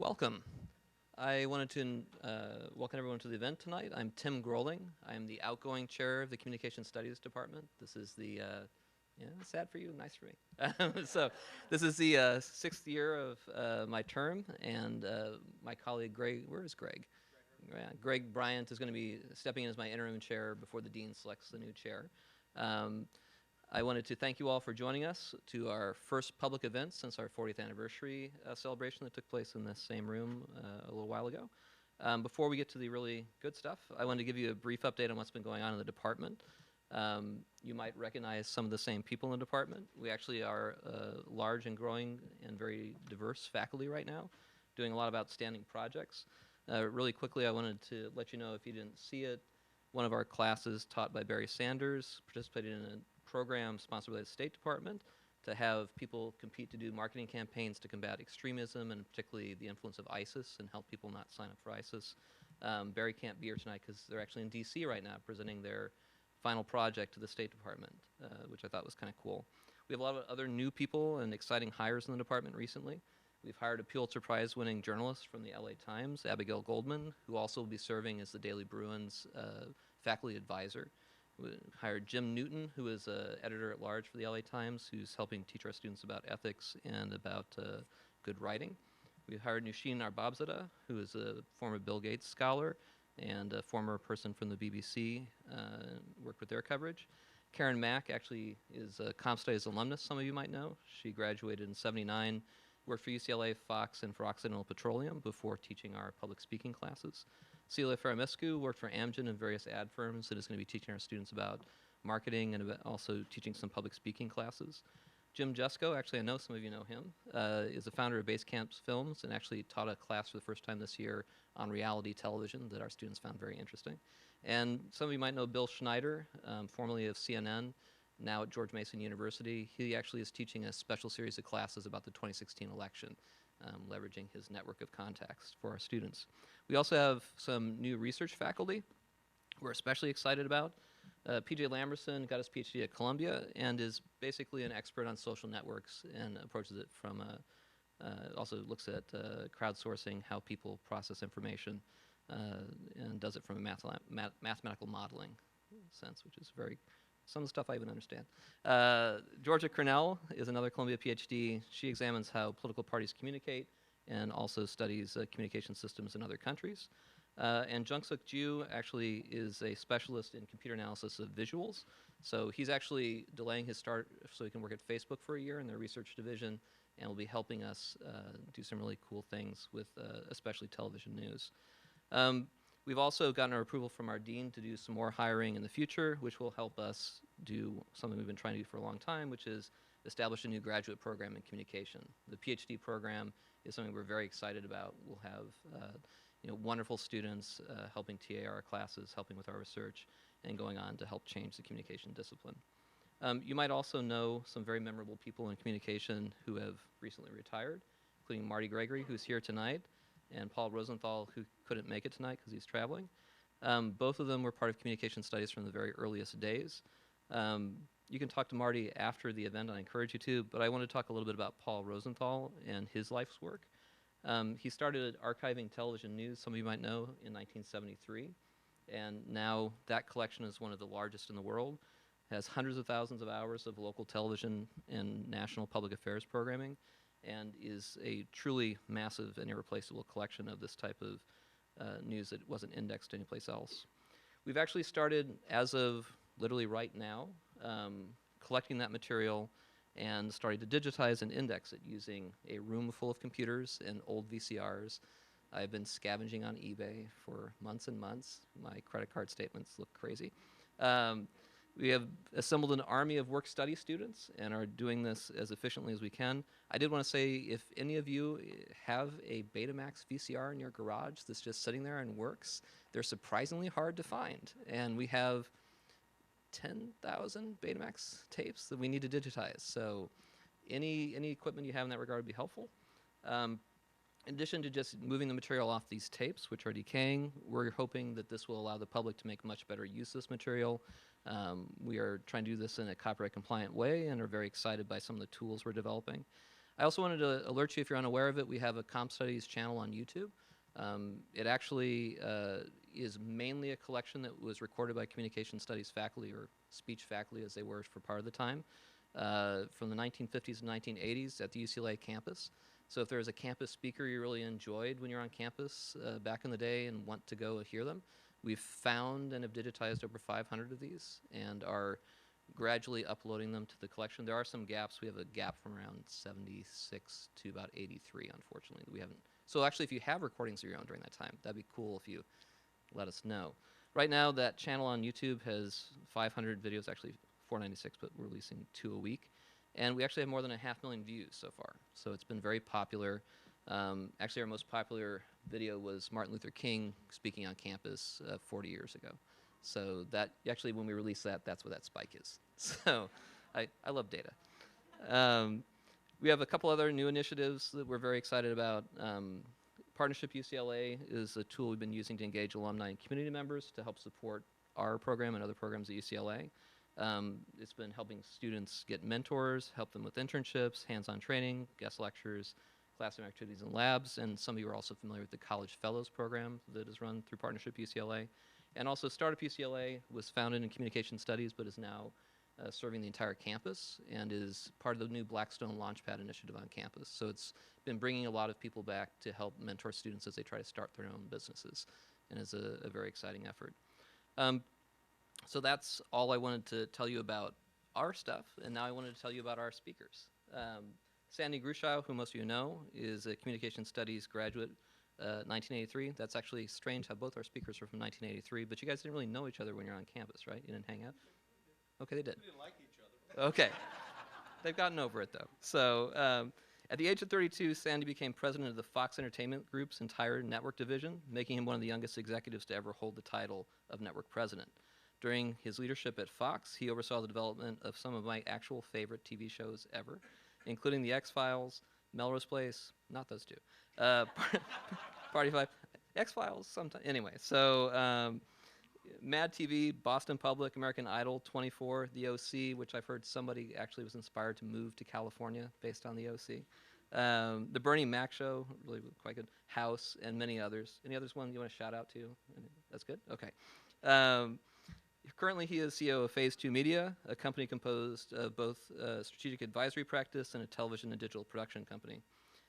Welcome. I wanted to welcome everyone to the event tonight. I'm Tim Groling. I'm the outgoing chair of the Communication Studies Department. This is the, sad for you, nice for me. So this is the sixth year of my term, and my colleague Greg, where is Greg? Greg Bryant is going to be stepping in as my interim chair before the dean selects the new chair. I wanted to thank you all for joining us to our first public event since our 40th anniversary celebration that took place in this same room a little while ago. Before we get to the really good stuff, I wanted to give you a brief update on what's been going on in the department. You might recognize some of the same people in the department. We actually are a large and growing and very diverse faculty right now, doing a lot of outstanding projects. Really quickly, I wanted to let you know, if you didn't see it, one of our classes taught by Barry Sanders participated in a program sponsored by the State Department to have people compete to do marketing campaigns to combat extremism and particularly the influence of ISIS and help people not sign up for ISIS. Barry can't be here tonight because they're actually in DC right now presenting their final project to the State Department, which I thought was kind of cool. We have a lot of other new people and exciting hires in the department recently. We've hired a Pulitzer Prize winning journalist from the LA Times, Abigail Goldman, who also will be serving as the Daily Bruin's faculty advisor. We hired Jim Newton, who is editor-at-large for the LA Times, who's helping teach our students about ethics and about good writing. We hired Nushin Arbabzadeh, who is a former Bill Gates scholar and a former person from the BBC, worked with their coverage. Karen Mack actually is a Comm Studies alumnus, some of you might know. She graduated in '79, worked for UCLA, Fox, and for Occidental Petroleum before teaching our public speaking classes. Celia Faramescu worked for Amgen and various ad firms and is going to be teaching our students about marketing and also teaching some public speaking classes. Jim Jusko, actually I know some of you know him, is the founder of Basecamp Films and actually taught a class for the first time this year on reality television that our students found very interesting. And some of you might know Bill Schneider, formerly of CNN, now at George Mason University. He actually is teaching a special series of classes about the 2016 election, leveraging his network of contacts for our students. We also have some new research faculty we're especially excited about. PJ Lamberson got his PhD at Columbia and is basically an expert on social networks and approaches it from also looks at crowdsourcing, how people process information, and does it from a mathematical modeling sense, which is some of the stuff I even understand. Georgia Cornell is another Columbia PhD. She examines how political parties communicate and also studies communication systems in other countries. And Jungsuk Ju actually is a specialist in computer analysis of visuals. So he's actually delaying his start so he can work at Facebook for a year in their research division and will be helping us do some really cool things with especially television news. We've also gotten our approval from our dean to do some more hiring in the future, which will help us do something we've been trying to do for a long time, which is establish a new graduate program in communication. The PhD program is something we're very excited about. We'll have wonderful students helping TA our classes, helping with our research, and going on to help change the communication discipline. You might also know some very memorable people in communication who have recently retired, including Marty Gregory, who's here tonight, and Paul Rosenthal, who couldn't make it tonight because he's traveling. Both of them were part of communication studies from the very earliest days. You can talk to Marty after the event, I encourage you to, but I want to talk a little bit about Paul Rosenthal and his life's work. He started archiving television news, some of you might know, in 1973, and now that collection is one of the largest in the world, has hundreds of thousands of hours of local television and national public affairs programming, and is a truly massive and irreplaceable collection of this type of news that wasn't indexed anyplace else. We've actually started, as of literally right now, collecting that material and starting to digitize and index it using a room full of computers and old VCRs. I've been scavenging on eBay for months and months. My credit card statements look crazy. We have assembled an army of work-study students and are doing this as efficiently as we can. I did want to say, if any of you have a Betamax VCR in your garage that's just sitting there and works, they're surprisingly hard to find. And we have 10,000 Betamax tapes that we need to digitize. So any equipment you have in that regard would be helpful. In addition to just moving the material off these tapes, which are decaying, we're hoping that this will allow the public to make much better use of this material. We are trying to do this in a copyright compliant way and are very excited by some of the tools we're developing. I also wanted to alert you, if you're unaware of it, we have a Comm Studies channel on YouTube. It actually is mainly a collection that was recorded by communication studies faculty, or speech faculty as they were for part of the time, from the 1950s and 1980s at the UCLA campus. So if there's a campus speaker you really enjoyed when you're on campus back in the day and want to go hear them, we've found and have digitized over 500 of these and are gradually uploading them to the collection. There are some gaps. We have a gap from around 76 to about 83, unfortunately, that we haven't. So actually, if you have recordings of your own during that time, that'd be cool if you let us know. Right now, that channel on YouTube has 500 videos, actually 496, but we're releasing 2 a week. And we actually have more than 500,000 views so far. So it's been very popular. Actually, our most popular video was Martin Luther King speaking on campus 40 years ago. So that, actually, when we release that, that's what that spike is. So I love data. We have a couple other new initiatives that we're very excited about. Partnership UCLA is a tool we've been using to engage alumni and community members to help support our program and other programs at UCLA. It's been helping students get mentors, help them with internships, hands-on training, guest lectures, classroom activities and labs, and some of you are also familiar with the College Fellows program that is run through Partnership UCLA. And also Startup UCLA was founded in communication studies but is now serving the entire campus and is part of the new Blackstone Launchpad initiative on campus. So it's been bringing a lot of people back to help mentor students as they try to start their own businesses, and is a very exciting effort. So that's all I wanted to tell you about our stuff, and now I wanted to tell you about our speakers. Sandy Grushow, who most of you know, is a communication studies graduate, 1983. That's actually strange how both our speakers are from 1983, but you guys didn't really know each other when you're on campus, right? You didn't hang out? Okay, they did. We didn't like each other. Okay. They've gotten over it, though. So at the age of 32, Sandy became president of the Fox Entertainment Group's entire network division, making him one of the youngest executives to ever hold the title of network president. During his leadership at Fox, he oversaw the development of some of my actual favorite TV shows ever, including The X-Files, Melrose Place, not those two, Party Five, X-Files sometime. Anyway, so Mad TV, Boston Public, American Idol, 24, The OC, which I've heard somebody actually was inspired to move to California based on The OC. The Bernie Mac Show, really quite good, House, and many others. Any others one you want to shout out to? That's good? Okay. Currently, he is CEO of Phase 2 Media, a company composed of both a strategic advisory practice and a television and digital production company.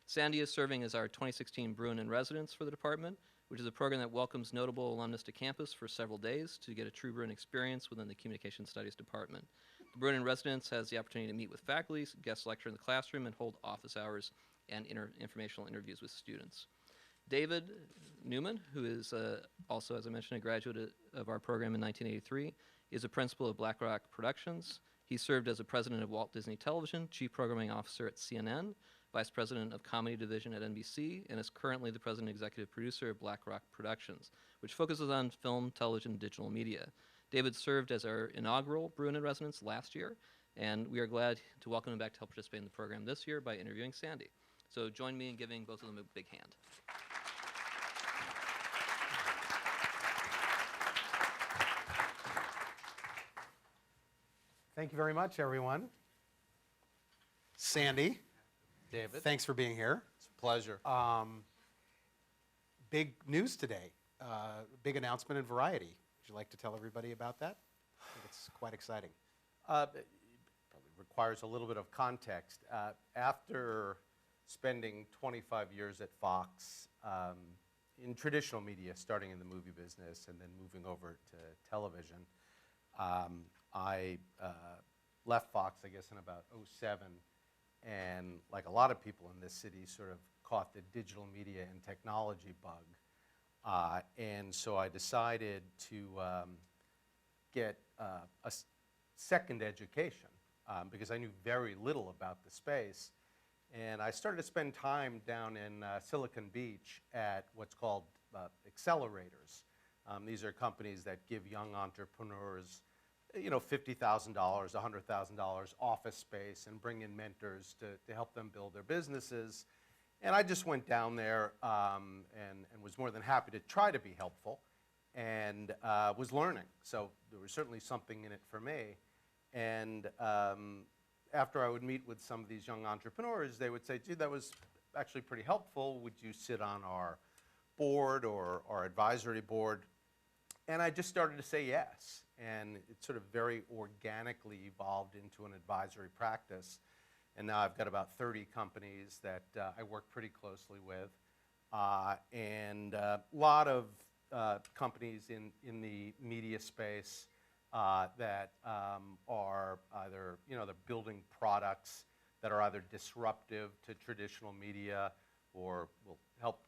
Sandy is serving as our 2016 Bruin in Residence for the department, which is a program that welcomes notable alumnus to campus for several days to get a true Bruin experience within the Communication Studies department. The Bruin in Residence has the opportunity to meet with faculty, guest lecture in the classroom, and hold office hours and informational interviews with students. David Neuman, who is also, as I mentioned, a graduate of our program in 1983, is a principal of Blackrock Productions. He served as a president of Walt Disney Television, chief programming officer at CNN, vice president of comedy division at NBC, and is currently the president and executive producer of Blackrock Productions, which focuses on film, television, and digital media. David served as our inaugural Bruin in Residence last year, and we are glad to welcome him back to help participate in the program this year by interviewing Sandy. So join me in giving both of them a big hand. Thank you very much, everyone. Sandy, David. thanks for being here. It's a pleasure. Big news today, big announcement in Variety. Would you like to tell everybody about that? I think it's quite exciting. It probably requires a little bit of context. After spending 25 years at Fox in traditional media, starting in the movie business and then moving over to television, I left Fox, I guess, in about '07, and like a lot of people in this city, sort of caught the digital media and technology bug. And so I decided to get a second education because I knew very little about the space. And I started to spend time down in Silicon Beach at what's called accelerators. These are companies that give young entrepreneurs $50,000, $100,000 office space and bring in mentors to help them build their businesses. And I just went down there and was more than happy to try to be helpful and was learning. So there was certainly something in it for me. And after I would meet with some of these young entrepreneurs, they would say, gee, that was actually pretty helpful. Would you sit on our board or our advisory board? And I just started to say yes. And it sort of very organically evolved into an advisory practice. And now I've got about 30 companies that I work pretty closely with. And a lot of companies in the media space that are either, they're building products that are either disruptive to traditional media or will help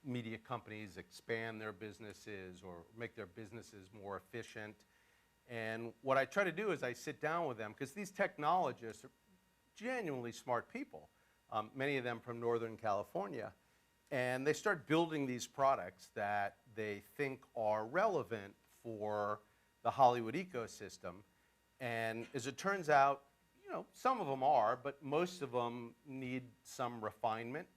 media companies expand their businesses or make their businesses more efficient. And what I try to do is I sit down with them, because these technologists are genuinely smart people, many of them from Northern California, and they start building these products that they think are relevant for the Hollywood ecosystem. And as it turns out, some of them are, but most of them need some refinement.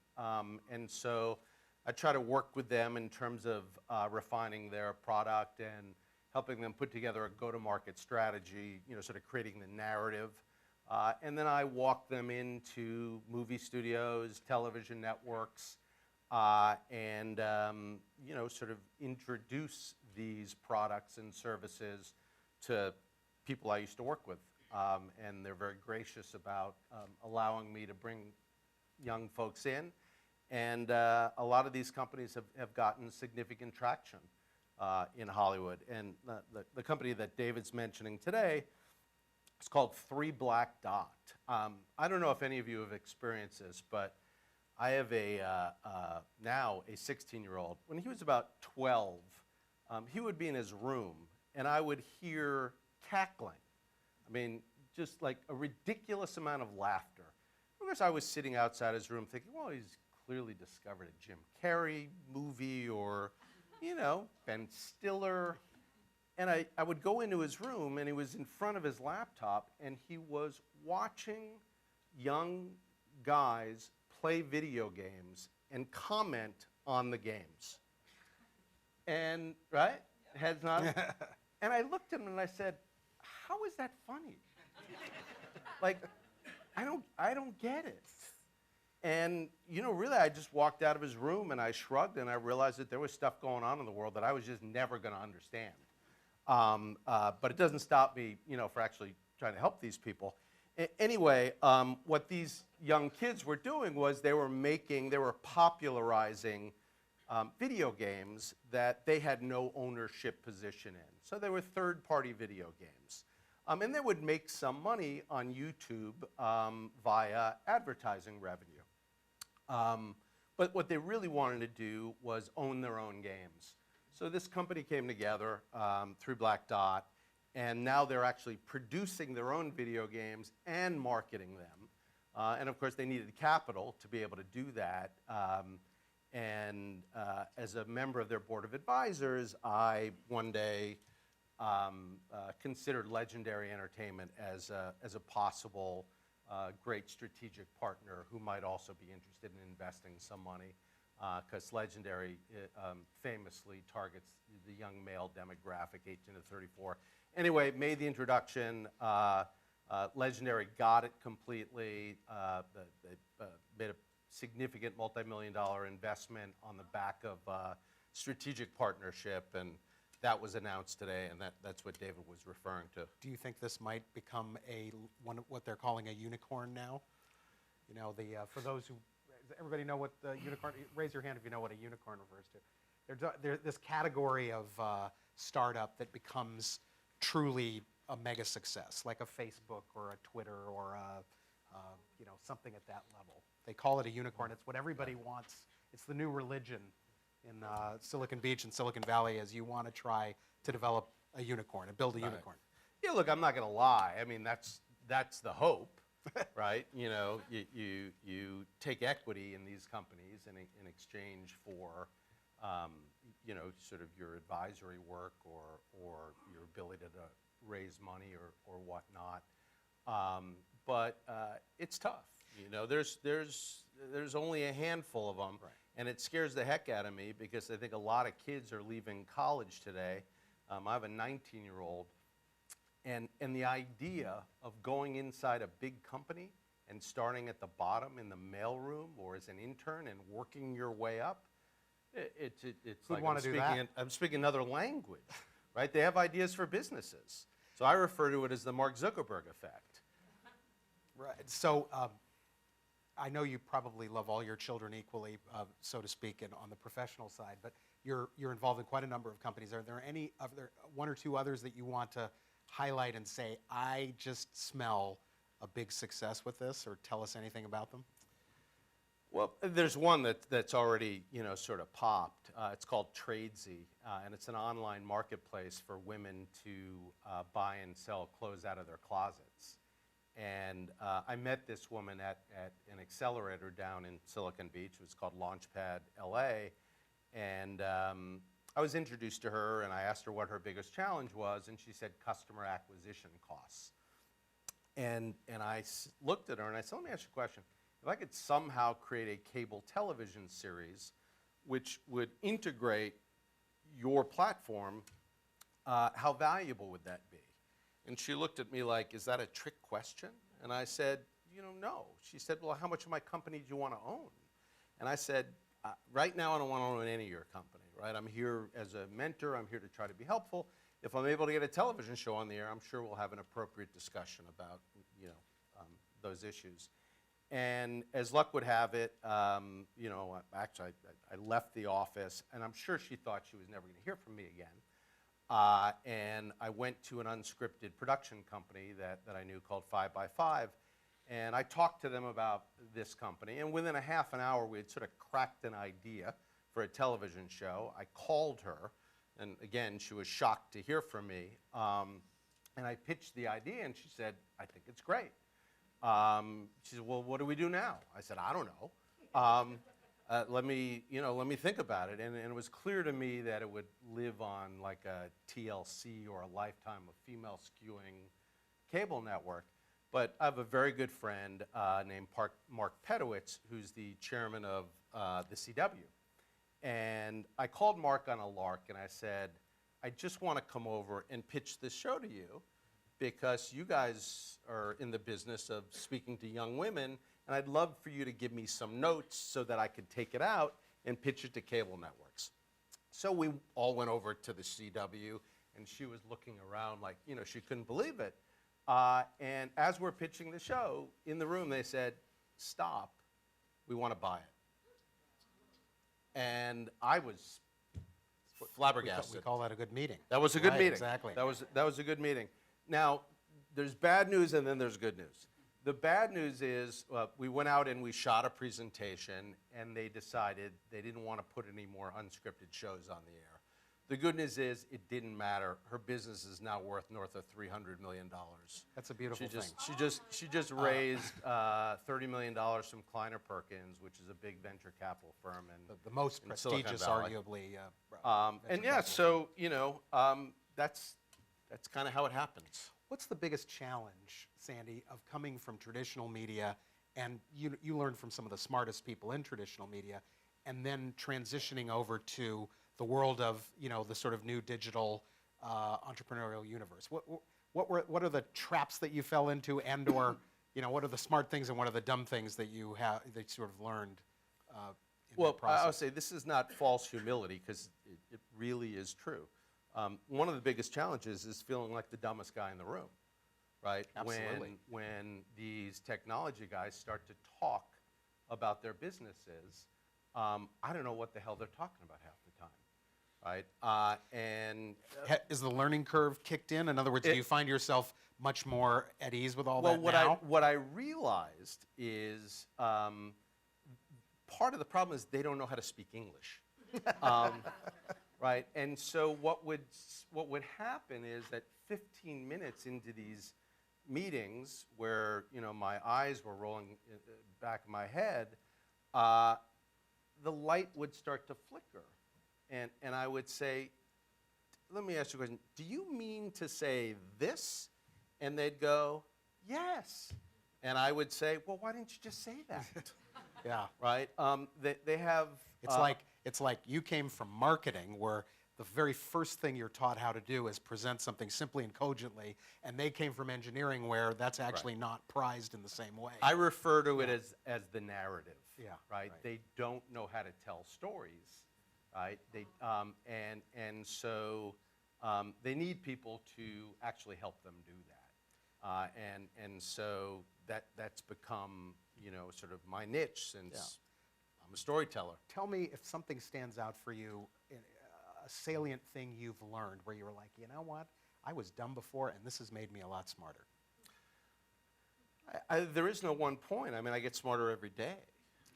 And so I try to work with them in terms of refining their product and helping them put together a go-to-market strategy, sort of creating the narrative. And then I walk them into movie studios, television networks, and sort of introduce these products and services to people I used to work with. And they're very gracious about allowing me to bring young folks in. And a lot of these companies have gotten significant traction in Hollywood. And the company that David's mentioning today is called 3 Black Dot. I don't know if any of you have experienced this, but I have now a 16-year-old. When he was about 12, he would be in his room, and I would hear cackling. I mean, just like a ridiculous amount of laughter. Of course, I was sitting outside his room thinking, well, he's clearly discovered a Jim Carrey movie or, Ben Stiller. And I would go into his room, and he was in front of his laptop, and he was watching young guys play video games and comment on the games. And, right? Heads nodded. And I looked at him and I said, how is that funny? Like, I don't get it. And, really, I just walked out of his room and I shrugged and I realized that there was stuff going on in the world that I was just never going to understand. But it doesn't stop me, for actually trying to help these people. Anyway, what these young kids were doing was they were popularizing video games that they had no ownership position in. So they were third-party video games. And they would make some money on YouTube via advertising revenue. But what they really wanted to do was own their own games. So this company came together through Black Dot, and now they're actually producing their own video games and marketing them. And of course, they needed capital to be able to do that. And as a member of their board of advisors, I one day considered Legendary Entertainment as a possible great strategic partner who might also be interested in investing some money, because Legendary famously targets the young male demographic, 18 to 34. Anyway, made the introduction. Legendary got it completely. They made a significant multi-million-dollar investment on the back of strategic partnership, and that was announced today, and that's what David was referring to. Do you think this might become what they're calling a unicorn now? For those who, does everybody know what the unicorn? Raise your hand if you know what a unicorn refers to. There's this category of startup that becomes truly a mega success, like a Facebook or a Twitter or something at that level. They call it a unicorn. It's what everybody wants. It's the new religion in Silicon Beach and Silicon Valley, as you want to try to develop a unicorn and build a unicorn. Yeah, look, I'm not going to lie. I mean, that's the hope, right? You take equity in these companies in exchange for, sort of your advisory work or your ability to raise money or whatnot. But it's tough. There's only a handful of them. Right. And it scares the heck out of me because I think a lot of kids are leaving college today. I have a 19-year-old, And the idea of going inside a big company and starting at the bottom in the mailroom or as an intern and working your way up, it's Who'd like wanna do that? I'm speaking another language, right? They have ideas for businesses. So I refer to it as the Mark Zuckerberg effect. Right. So I know you probably love all your children equally, so to speak, and on the professional side, but you're involved in quite a number of companies. Are there one or two others that you want to highlight and say, I just smell a big success with this, or tell us anything about them? Well, there's one that's already, sort of popped. It's called Tradesy, and it's an online marketplace for women to buy and sell clothes out of their closets. And I met this woman at an accelerator down in Silicon Beach. It was called Launchpad LA. And I was introduced to her, and I asked her what her biggest challenge was, and she said customer acquisition costs. And I looked at her, and I said, let me ask you a question. If I could somehow create a cable television series which would integrate your platform, how valuable would that be? And she looked at me like, is that a trick question? And I said, no. She said, well, how much of my company do you want to own? And I said, right now I don't want to own any of your company, right? I'm here as a mentor. I'm here to try to be helpful. If I'm able to get a television show on the air, I'm sure we'll have an appropriate discussion about, those issues. And as luck would have it, actually I left the office, and I'm sure she thought she was never going to hear from me again. And I went to an unscripted production company that I knew called 5 by 5, and I talked to them about this company. And within a half an hour, we had sort of cracked an idea for a television show. I called her, and again, she was shocked to hear from me. And I pitched the idea, and she said, I think it's great. She said, well, what do we do now? I said, I don't know. Let me think about it. And it was clear to me that it would live on like a TLC or a Lifetime of female skewing cable network. But I have a very good friend named Mark Pedowitz, who's the chairman of the CW. And I called Mark on a lark, and I said, I just want to come over and pitch this show to you, because you guys are in the business of speaking to young women, and I'd love for you to give me some notes so that I could take it out and pitch it to cable networks. So we all went over to the CW, and she was looking around like, she couldn't believe it. And as we're pitching the show, in the room they said, stop, we want to buy it. And I was flabbergasted. We call that a good meeting. That was a good Right, meeting. exactly. That was a good meeting. Now, there's bad news and then there's good news. The bad news is we went out and we shot a presentation, and they decided they didn't want to put any more unscripted shows on the air. The good news is it didn't matter. Her business is now worth north of $300 million. That's a beautiful thing. She just raised $30 million from Kleiner Perkins, which is a big venture capital firm, and The most in Silicon prestigious, Valley. arguably. And yeah, so that's kind of how it happens. What's the biggest challenge, Sandy, of coming from traditional media, and you learned from some of the smartest people in traditional media, and then transitioning over to the world of the sort of new digital entrepreneurial universe? What are the traps that you fell into, and or what are the smart things and what are the dumb things that you sort of learned in that process? I would say this is not false humility, because it really is true. One of the biggest challenges is feeling like the dumbest guy in the room, right? Absolutely. When these technology guys start to talk about their businesses, I don't know what the hell they're talking about half the time, right? Is the learning curve kicked in? In other words, do you find yourself much more at ease with all that what now? what I realized is part of the problem is they don't know how to speak English. Right, and so what would happen is that 15 minutes into these meetings, where my eyes were rolling back in my head, the light would start to flicker, and I would say, "Let me ask you a question. Do you mean to say this?" And they'd go, "Yes," and I would say, "Well, why didn't you just say that?" Yeah. Right? They have. It's like you came from marketing, where the very first thing you're taught how to do is present something simply and cogently, and they came from engineering where that's actually not prized in the same way. I refer to it as the narrative. Yeah, Right? right. They don't know how to tell stories. Right? So they need people to actually help them do that. So that's become, sort of my niche since I'm a storyteller. Tell me if something stands out for you, a salient thing you've learned where you were like, you know what, I was dumb before and this has made me a lot smarter. There is no one point. I mean, I get smarter every day.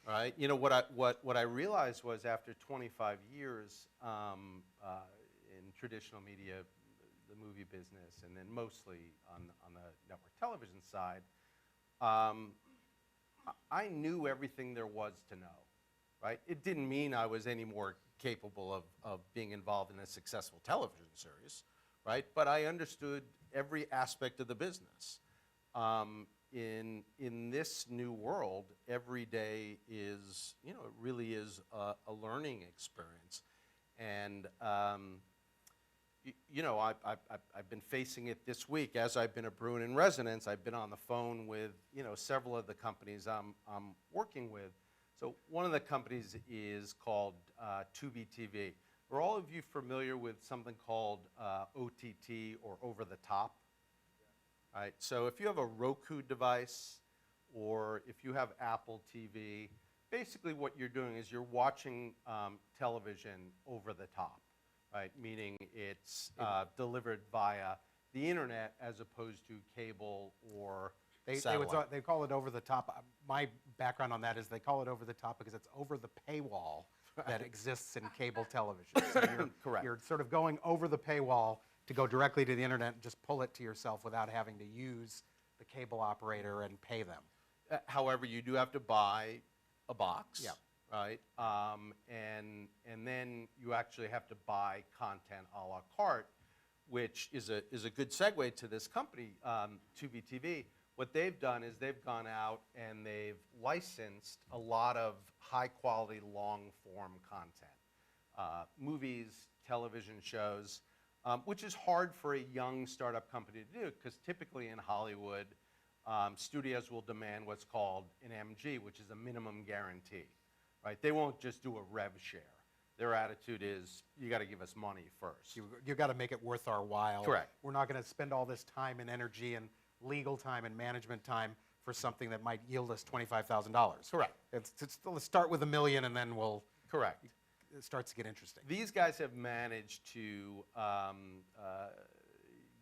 Right? What I realized was after 25 years in traditional media, the movie business, and then mostly on the network television side, I knew everything there was to know. Right? It didn't mean I was any more capable of being involved in a successful television series, right? But I understood every aspect of the business. In this new world, every day is, it really is a learning experience. And, I've been facing it this week. As I've been a Bruin in residence, I've been on the phone with, several of the companies I'm working with. So one of the companies is called Tubi TV. Are all of you familiar with something called OTT or over the top? Right, so if you have a Roku device or if you have Apple TV, basically what you're doing is you're watching television over the top, right? Meaning it's delivered via the internet as opposed to cable or satellite. They call it over the top. My background on that is they call it over the top because it's over the paywall that exists in cable television. So Correct. You're sort of going over the paywall to go directly to the internet and just pull it to yourself without having to use the cable operator and pay them. However, you do have to buy a box, Yeah. right? And then you actually have to buy content a la carte, which is a good segue to this company, Tubi TV. What they've done is they've gone out and they've licensed a lot of high-quality, long-form content, movies, television shows, which is hard for a young startup company to do because typically in Hollywood, studios will demand what's called an MG, which is a minimum guarantee, right? They won't just do a rev share. Their attitude is, you got to give us money first. You got to make it worth our while. Correct. We're not going to spend all this time and energy and legal time and management time for something that might yield us $25,000. Correct. Let's start with $1 million and then we'll. Correct. It starts to get interesting. These guys have managed to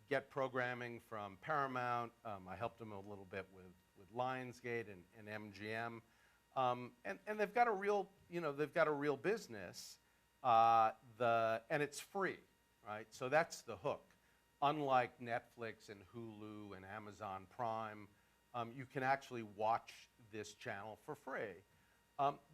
get programming from Paramount. I helped them a little bit with Lionsgate and MGM, and they've got a real business. And it's free, right? So that's the hook. Unlike Netflix and Hulu and Amazon Prime, you can actually watch this channel for free.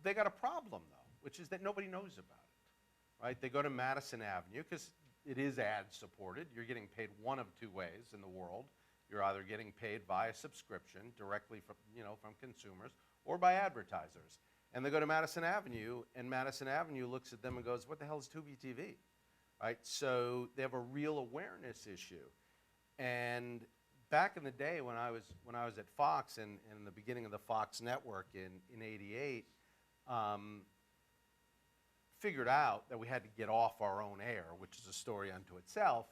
They got a problem though, which is that nobody knows about it, right? They go to Madison Avenue because it is ad supported. You're getting paid one of two ways in the world. You're either getting paid via subscription directly from consumers or by advertisers. And they go to Madison Avenue, and Madison Avenue looks at them and goes, "What the hell is Tubi TV?" Right? So they have a real awareness issue. And back in the day when I was at Fox and in the beginning of the Fox network in '88, figured out that we had to get off our own air, which is a story unto itself.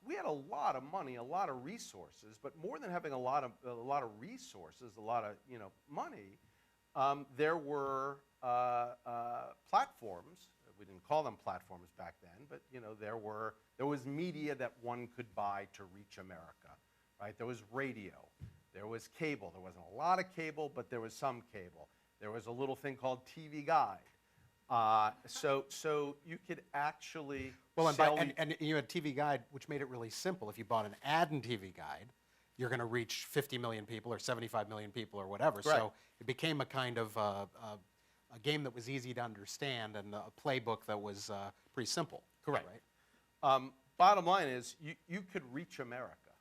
We had a lot of money, a lot of resources, but more than having a lot of resources, a lot of money, there were platforms. We didn't call them platforms back then, but there was media that one could buy to reach America, right? There was radio, there was cable. There wasn't a lot of cable, but there was some cable. There was a little thing called TV Guide. So you could actually and you had TV Guide, which made it really simple. If you bought an ad in TV Guide, you're going to reach 50 million people or 75 million people or whatever. Right. So it became a kind of a game that was easy to understand and a playbook that was pretty simple. Correct. Right? Bottom line is you could reach America.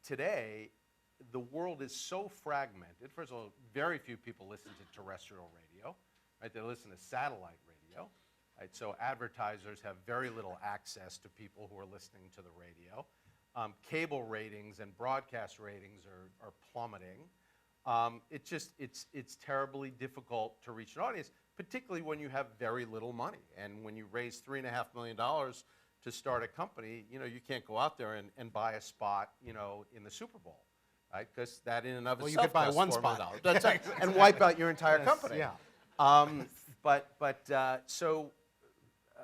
Today, the world is so fragmented. First of all, very few people listen to terrestrial radio. Right? They listen to satellite radio. Right? So advertisers have very little access to people who are listening to the radio. Cable ratings and broadcast ratings are plummeting. It's terribly difficult to reach an audience, particularly when you have very little money. And when you raise $3.5 million to start a company, you can't go out there and buy a spot, in the Super Bowl, right? Because that in and of itself you could buy costs one $4 million. spot. That's right. And wipe out your entire Yes, company. yeah. So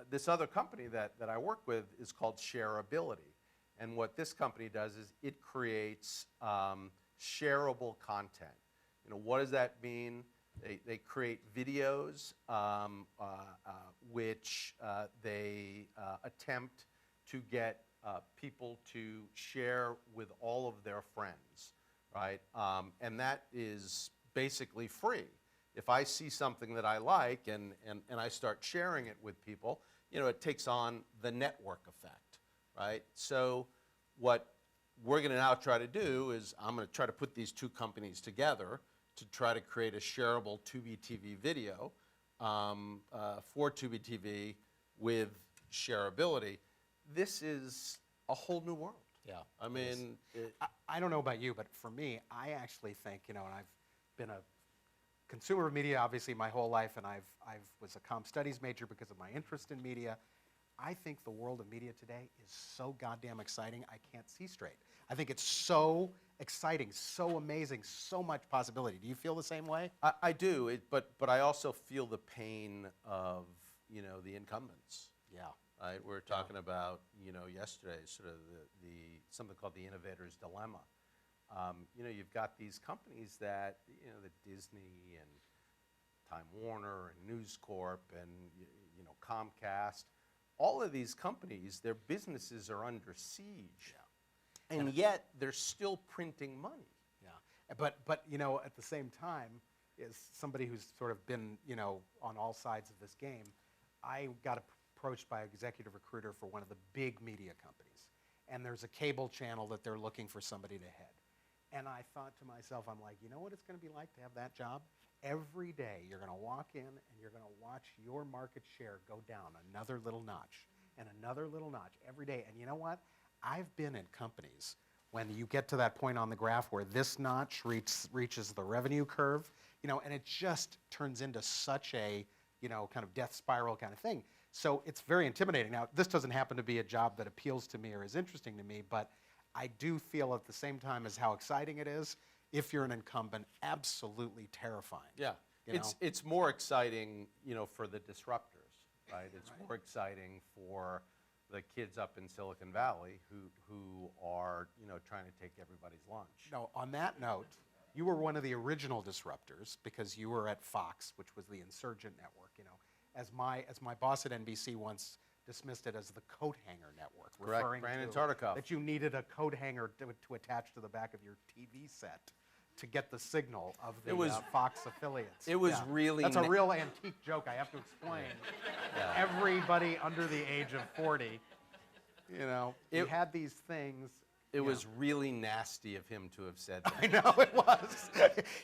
this other company that I work with is called Shareability. And what this company does is it creates shareable content. What does that mean? They create videos which they attempt to get people to share with all of their friends, right? And that is basically free. If I see something that I like and I start sharing it with people, it takes on the network effect, right? So what we're going to now try to do is I'm going to try to put these two companies together to try to create a shareable Tubi TV video for Tubi TV with shareability. This is a whole new world. Yeah. I mean, I don't know about you, but for me, I actually think, and I've been a consumer of media obviously my whole life, and I was a comm studies major because of my interest in media. I think the world of media today is so goddamn exciting, I can't see straight. I think it's so exciting, so amazing, so much possibility. Do you feel the same way? I do, but I also feel the pain of, the incumbents. Yeah. Right? We were talking about, yesterday, sort of something called the innovator's dilemma. You've got these companies that, the Disney and Time Warner and News Corp and, Comcast, all of these companies, their businesses are under siege. Yeah. And yet they're still printing money. Yeah. But at the same time, as somebody who's sort of been, on all sides of this game, I got approached by an executive recruiter for one of the big media companies. And there's a cable channel that they're looking for somebody to head. And I thought to myself, I'm like, you know what it's going to be like to have that job? Every day you're going to walk in and you're going to watch your market share go down another little notch and another little notch every day. And you know what? I've been in companies when you get to that point on the graph where this notch reaches the revenue curve, and it just turns into such a, kind of death spiral kind of thing. So it's very intimidating. Now, this doesn't happen to be a job that appeals to me or is interesting to me, but I do feel at the same time as how exciting it is, if you're an incumbent, absolutely terrifying. Yeah, it's more exciting, for the disruptors, right? It's more exciting for the kids up in Silicon Valley who are, trying to take everybody's lunch. No, on that note, you were one of the original disruptors because you were at Fox, which was the insurgent network. As my boss at NBC once dismissed it as the coat hanger network, Correct. referring Brandon to Tartikoff. that you needed a coat hanger to attach to the back of your TV set to get the signal of the Fox affiliates. It was really... That's a real antique joke, I have to explain. Yeah. Everybody under the age of 40, you had these things. It was really nasty of him to have said that. I know it was.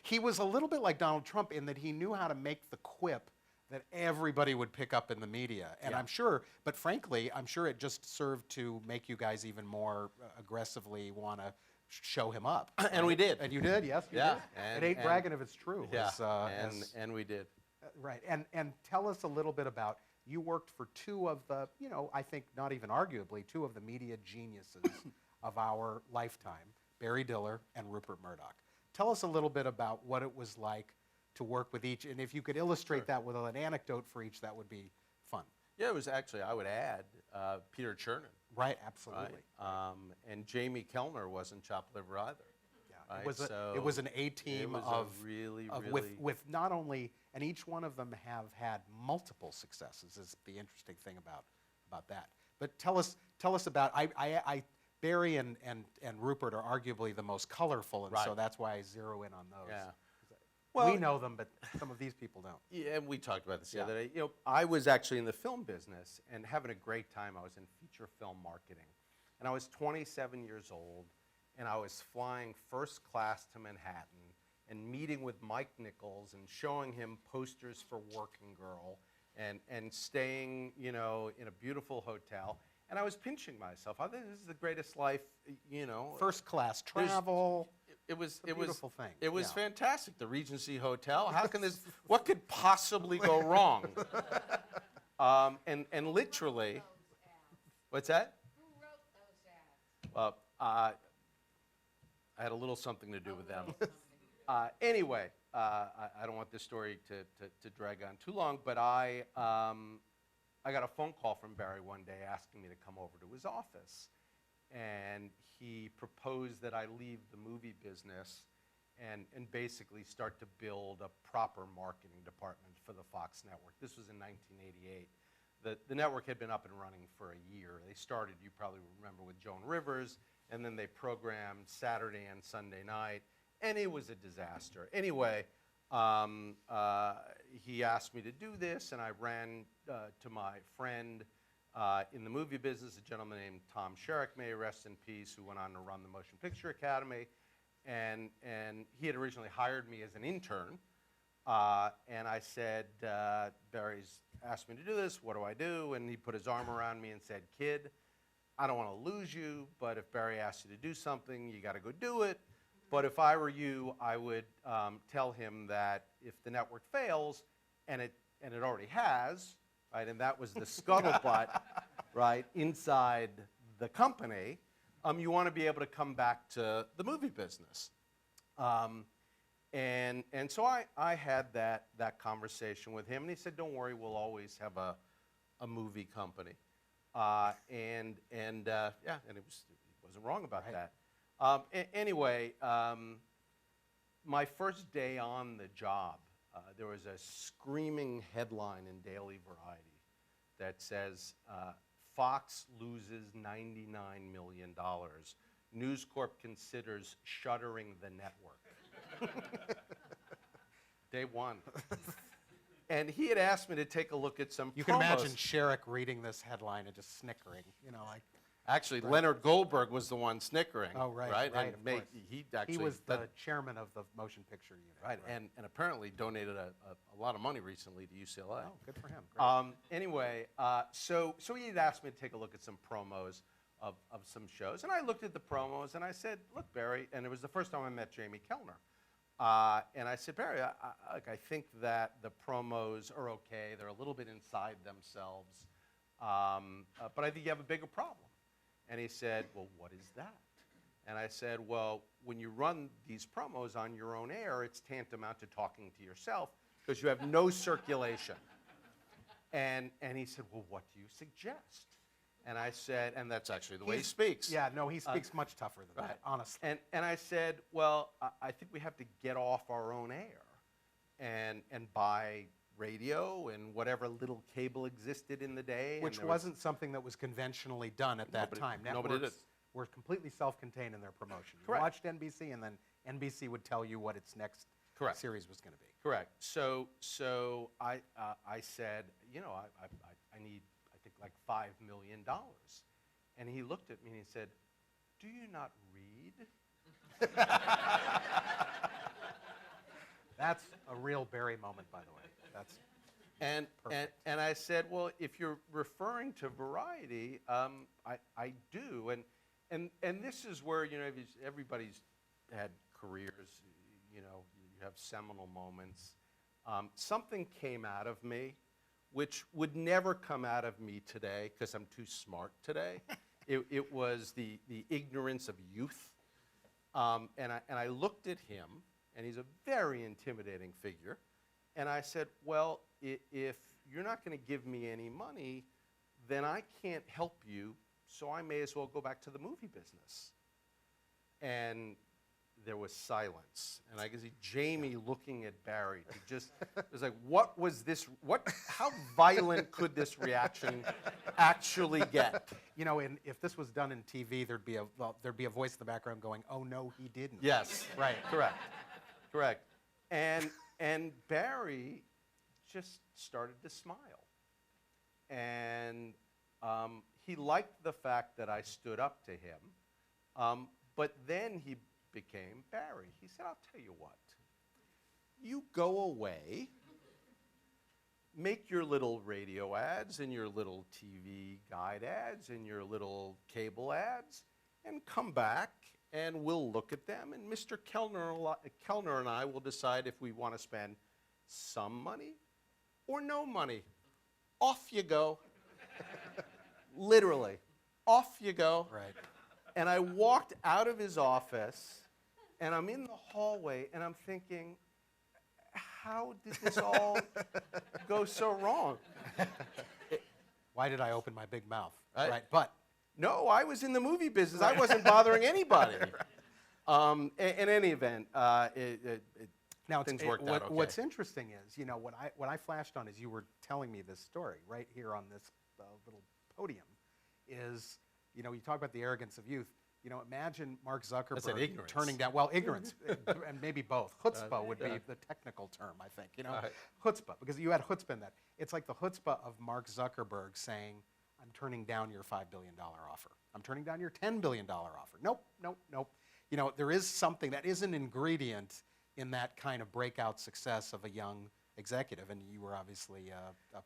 He was a little bit like Donald Trump in that he knew how to make the quip that everybody would pick up in the media. And I'm sure, but frankly, I'm sure it just served to make you guys even more aggressively want to show him up. And we did. And you did, yes, you did. It ain't bragging if it's true. Yeah, and we did. Right, and tell us a little bit about, you worked for two of the, I think not even arguably, two of the media geniuses of our lifetime, Barry Diller and Rupert Murdoch. Tell us a little bit about what it was like to work with each, and if you could illustrate that with an anecdote for each, that would be fun. Yeah, it was actually, I would add, Peter Chernin. Right, absolutely. Right? And Jamie Kellner wasn't chopped liver either. Yeah, Right? it was an A-team with not only, and each one of them have had multiple successes, is the interesting thing about that. But tell us about, Barry and Rupert are arguably the most colorful, and so that's why I zero in on those. Yeah. Well, we know them, but some of these people don't. Yeah, and we talked about this the other day. I was actually in the film business and having a great time. I was in feature film marketing. And I was 27 years old, and I was flying first class to Manhattan and meeting with Mike Nichols and showing him posters for Working Girl and staying, you know, in a beautiful hotel. And I was pinching myself. I think this is the greatest life, you know. First class There's- travel. It was a beautiful thing. It was Yeah. fantastic. The Regency Hotel. How can this? What could possibly go wrong? And literally, what's that? Who wrote those ads? Well, I had a little something to do with them. Anyway, I don't want this story to drag on too long, but I got a phone call from Barry one day asking me to come over to his office. And he proposed that I leave the movie business and basically start to build a proper marketing department for the Fox network. This was in 1988. The network had been up and running for a year. They started, you probably remember, with Joan Rivers, and then they programmed Saturday and Sunday night, and it was a disaster. Anyway, he asked me to do this, and I ran to my friend in the movie business, a gentleman named Tom Sherrick, may he rest in peace, who went on to run the Motion Picture Academy. And he had originally hired me as an intern. And I said, Barry's asked me to do this, what do I do? And he put his arm around me and said, kid, I don't want to lose you, but if Barry asks you to do something, you got to go do it. But if I were you, I would tell him that if the network fails, and it already has, right, and that was the scuttlebutt, right, inside the company, you want to be able to come back to the movie business. And so I had that conversation with him, and he said, don't worry, we'll always have a movie company. Yeah, and he wasn't wrong about that. Anyway, my first day on the job, there was a screaming headline in Daily Variety that says, Fox loses $99 million. News Corp considers shuttering the network. Day one. And he had asked me to take a look at some You promos. can imagine Sherrick reading this headline and just snickering, you know, like. Actually, Leonard Goldberg was the one snickering. Oh, right, right? right, And of course. he actually He was the chairman of the motion picture unit. right, and apparently donated a lot of money recently to UCLA. Oh, good for him. Great. Anyway, so he had asked me to take a look at some promos of some shows, and I looked at the promos and I said, "Look, Barry," and it was the first time I met Jamie Kellner. And I said, Barry, I think that the promos are okay. They're a little bit inside themselves, but I think you have a bigger problem. And he said, well, what is that? And I said, well, when you run these promos on your own air, it's tantamount to talking to yourself because you have no circulation. And he said, well, what do you suggest? And I said, and that's actually the way he speaks. Yeah, no, he speaks much tougher than that, honestly. And I said, well, I think we have to get off our own air and buy radio and whatever little cable existed in the day. Which wasn't something that was conventionally done at that time. Nobody did. Networks were completely self-contained in their promotion. You Correct. watched NBC, and then NBC would tell you what its next Correct. series was going to be. Correct. So I said, you know, I need, I think, like $5 million. And he looked at me and he said, do you not read? That's a real Barry moment, by the way. That's And I said, well, if you're referring to Variety, I do. And this is where, you know, everybody's had careers, you know, you have seminal moments. Something came out of me, which would never come out of me today because I'm too smart today. It was the ignorance of youth. And I looked at him, and he's a very intimidating figure. And I said, well, if you're not going to give me any money, then I can't help you, so I may as well go back to the movie business. And there was silence. And I could see Jamie looking at Barry. It was like, what was this? How violent could this reaction actually get? You know, and if this was done in TV, there'd be a voice in the background going, "Oh no, he didn't." Yes. Right. Correct. And Barry just started to smile. And he liked the fact that I stood up to him. But then he became Barry. He said, I'll tell you what. You go away make your little radio ads and your little TV guide ads and your little cable ads and come back and we'll look at them and Mr. Kellner and I will decide if we want to spend some money or no money. Off you go. Literally. Off you go. Right. And I walked out of his office and I'm in the hallway and I'm thinking, how did this all go so wrong? Why did I open my big mouth? I- Right. But No, I was in the movie business. I wasn't bothering anybody. In any event, now things worked out okay. what's interesting is, you know, what I flashed on as you were telling me this story right here on this little podium is, you know, you talk about the arrogance of youth. You know, imagine Mark Zuckerberg ignorance. turning down, well, ignorance, and maybe both. Chutzpah would be the technical term, I think, you know. Chutzpah, because you had chutzpah in that. It's like the chutzpah of Mark Zuckerberg saying, I'm turning down your $5 billion offer. I'm turning down your $10 billion offer. Nope, nope, nope. You know, there is something that is an ingredient in that kind of breakout success of a young executive, and you were obviously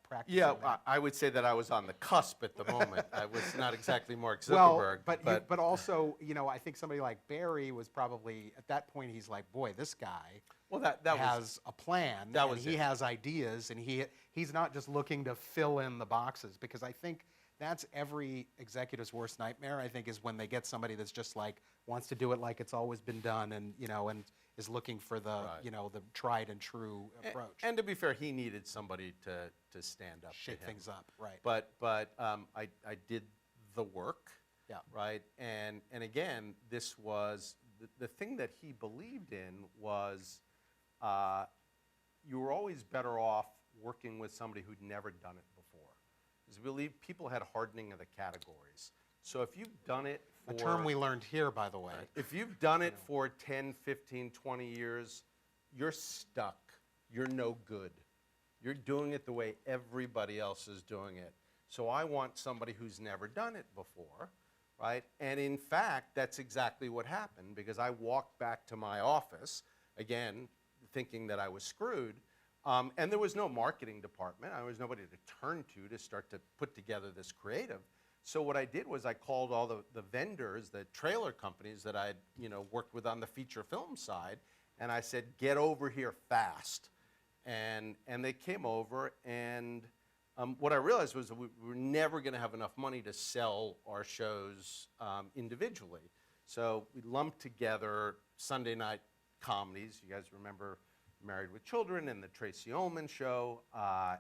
practicing Yeah, that. I would say that I was on the cusp at the moment. I was not exactly Mark Well, Zuckerberg. but also, you know, I think somebody like Barry was probably, at that point, he's like, boy, this guy well, that has was a plan, that and was he it. has ideas, and he's not just looking to fill in the boxes, because I think that's every executive's worst nightmare, I think, is when they get somebody that's just like, wants to do it like it's always been done, and, you know, and is looking for the, Right. you know, the tried and true approach. And to be fair, he needed somebody to stand up shake to him. things up, right. But I did the work, Yeah. right? And again, this was the thing that he believed in was you were always better off working with somebody who'd never done it before. Because we believe people had hardening of the categories. So if you've done it for... A term we learned here, by the way. If you've done it for 10, 15, 20 years, you're stuck. You're no good. You're doing it the way everybody else is doing it. So I want somebody who's never done it before, right? And in fact, that's exactly what happened, because I walked back to my office, again, thinking that I was screwed, and there was no marketing department. There was nobody to turn to start to put together this creative. So what I did was I called all the vendors, the trailer companies that I'd worked with on the feature film side, and I said, get over here fast. And they came over, and what I realized was that we were never going to have enough money to sell our shows individually. So we lumped together Sunday night comedies. You guys remember Married with Children and the Tracy Ullman Show.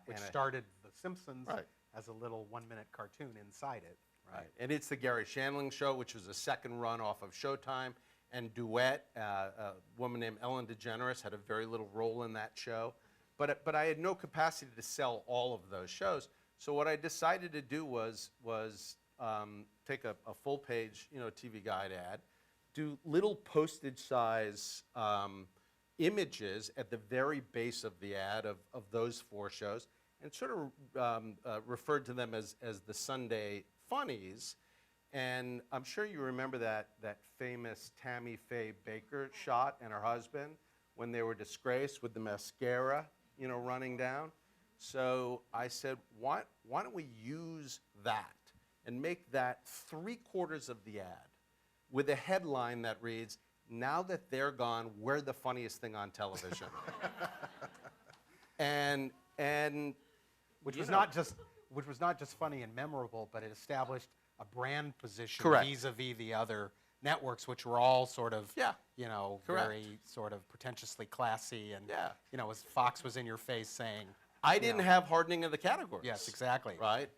Which started The Simpsons Right. as a little 1-minute cartoon inside it. Right. And it's the Gary Shandling Show, which was a second run off of Showtime. And Duet, a woman named Ellen DeGeneres, had a very little role in that show. But I had no capacity to sell all of those shows. So what I decided to do was take a full-page TV guide ad, do little postage size images at the very base of the ad of those 4 shows, and sort of referred to them as the Sunday Funnies. And I'm sure you remember that famous Tammy Faye Baker shot and her husband when they were disgraced with the mascara, running down. So I said, why don't we use that and make that 3/4 of the ad with a headline that reads, "Now that they're gone, we're the funniest thing on television." and Which was not just funny and memorable, but it established a brand position Correct. vis-a-vis the other networks, which were all sort of, Correct. very sort of pretentiously classy, and Yeah. as Fox was in your face saying, I didn't have hardening of the categories. yes, exactly. Right.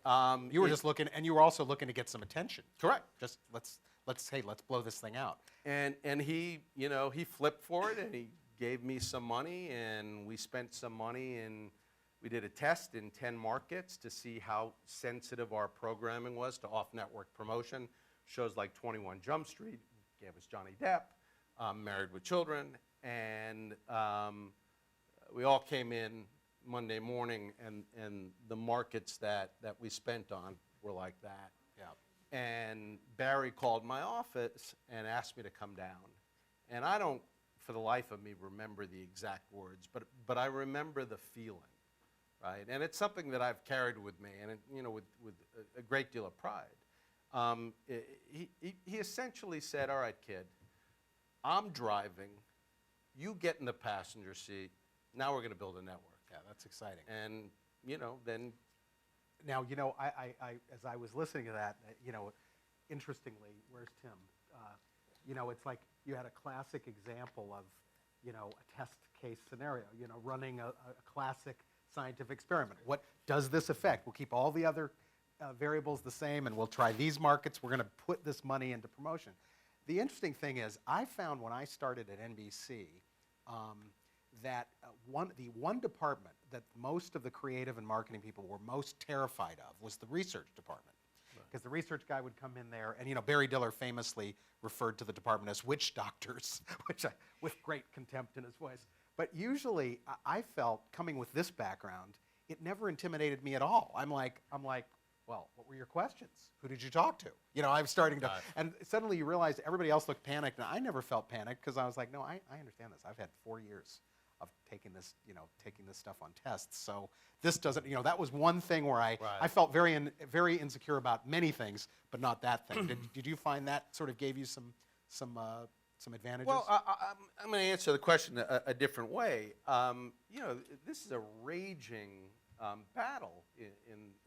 You were just looking, and you were also looking to get some attention. correct. Just let's blow this thing out. And he he flipped for it, and he gave me some money, and we spent some money, and we did a test in 10 markets to see how sensitive our programming was to off-network promotion. Shows like 21 Jump Street gave us Johnny Depp, Married with Children, and we all came in Monday morning, and the markets that we spent on were like that. Yeah. And Barry called my office and asked me to come down. And I don't, for the life of me, remember the exact words, but I remember the feeling, right? And it's something that I've carried with me, and with a great deal of pride. He essentially said, "All right, kid, I'm driving. You get in the passenger seat. Now we're going to build a network." Yeah, that's exciting. And then Now, as I was listening to that, interestingly, where's Tim? It's like you had a classic example of, a test case scenario, running a classic scientific experiment. What does this affect? We'll keep all the other variables the same, and we'll try these markets. We're going to put this money into promotion. The interesting thing is, I found when I started at NBC that the one department that most of the creative and marketing people were most terrified of was the research department. Because the research guy would come in there, and Barry Diller famously referred to the department as witch doctors, with great contempt in his voice. But usually, I felt, coming with this background, it never intimidated me at all. I'm like, well, what were your questions? Who did you talk to? I'm starting to, and suddenly you realize everybody else looked panicked, and I never felt panicked because I was like, no, I understand this. I've had 4 years of taking this stuff on tests. So this doesn't, that was one thing where I felt very insecure about many things, but not that thing. Did you find that sort of gave you some advantages? Well, I'm going to answer the question a different way. This is a raging battle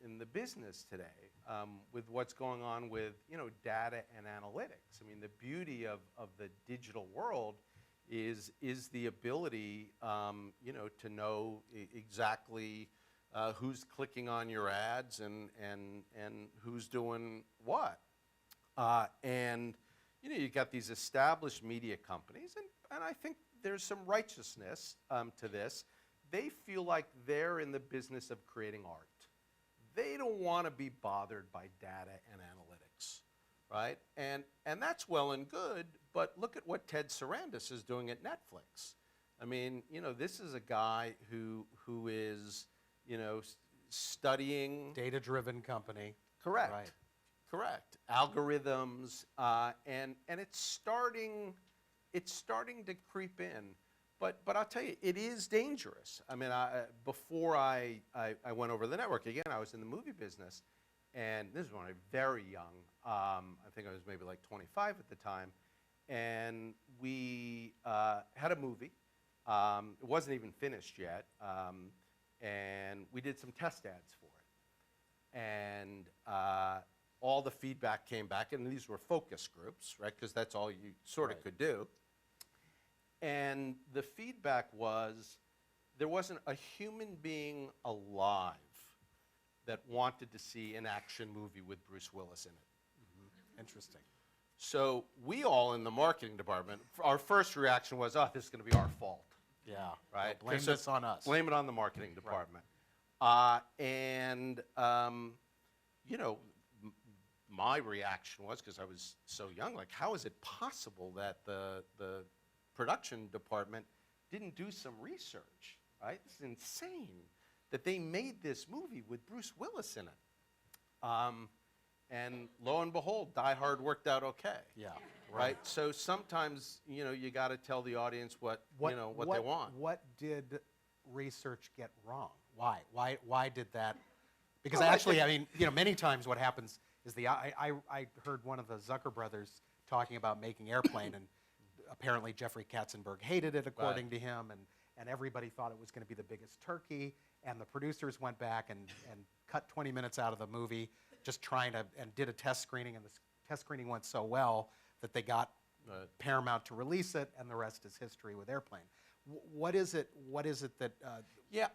in the business today with what's going on with data and analytics. I mean, the beauty of the digital world is the ability to know exactly who's clicking on your ads and who's doing what. And you got these established media companies, and I think there's some righteousness to this. They feel like they're in the business of creating art. They don't want to be bothered by data and analytics, right? And that's well and good, but look at what Ted Sarandis is doing at Netflix. I mean, this is a guy who is, studying data-driven company. Correct. Right. Correct. Algorithms, and it's starting to creep in. But I'll tell you, it is dangerous. I mean, before I went over the network, again, I was in the movie business, and this is when I was very young. I think I was maybe like 25 at the time, and we had a movie. It wasn't even finished yet, and we did some test ads for it. And all the feedback came back, and these were focus groups, right, because that's all you sort of could do. And the feedback was there wasn't a human being alive that wanted to see an action movie with Bruce Willis in it. Interesting. So we all in the marketing department, our first reaction was, oh, this is going to be our fault. Yeah. Right? Blame this on us. Blame it on the marketing department. My reaction was, because I was so young, like, how is it possible that the production department didn't do some research, right? This is insane that they made this movie with Bruce Willis in it. And lo and behold, Die Hard worked out okay. Yeah. Right? So sometimes, you got to tell the audience what they want. What did research get wrong? Why did that? Because Well, many times what happens is I heard one of the Zucker brothers talking about making Airplane, and apparently Jeffrey Katzenberg hated it, according to him, and everybody thought it was going to be the biggest turkey, and the producers went back and cut 20 minutes out of the movie just trying to, and did a test screening, and the test screening went so well that they got Paramount to release it, and the rest is history with Airplane. What is it that,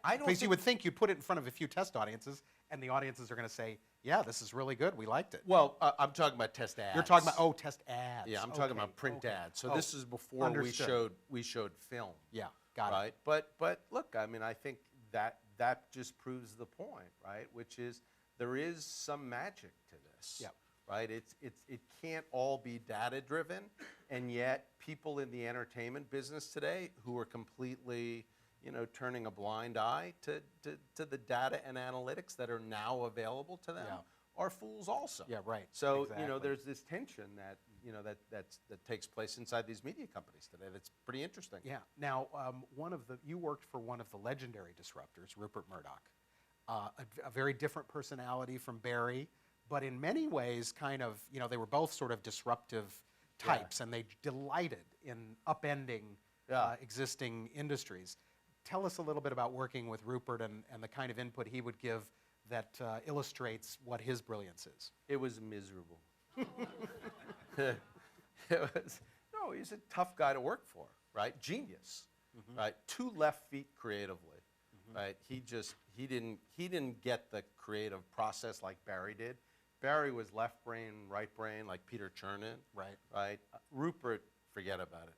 I don't because you would think you put it in front of a few test audiences, and the audiences are going to say, yeah, this is really good, we liked it. Well, I'm talking about test ads. You're talking about, test ads. Yeah, I'm talking about print ads. So this is before we showed film. Yeah, got it. But look, I think that just proves the point, right? Which is there is some magic to this. Yeah. Right? It can't all be data driven, and yet people in the entertainment business today who are completely, turning a blind eye to the data and analytics that are now available to them are fools also. Yeah, right. So Exactly. there's this tension that that takes place inside these media companies today. That's pretty interesting. Yeah. Now, you worked for one of the legendary disruptors, Rupert Murdoch. a very different personality from Barry, but in many ways kind of, they were both sort of disruptive types, and they delighted in upending existing industries. Tell us a little bit about working with Rupert and the kind of input he would give that illustrates what his brilliance is. It was miserable. He's a tough guy to work for, right? Genius, right? 2 left feet creatively, right? He didn't get the creative process like Barry did. Barry was left brain, right brain, like Peter Chernin, right? Rupert, forget about it.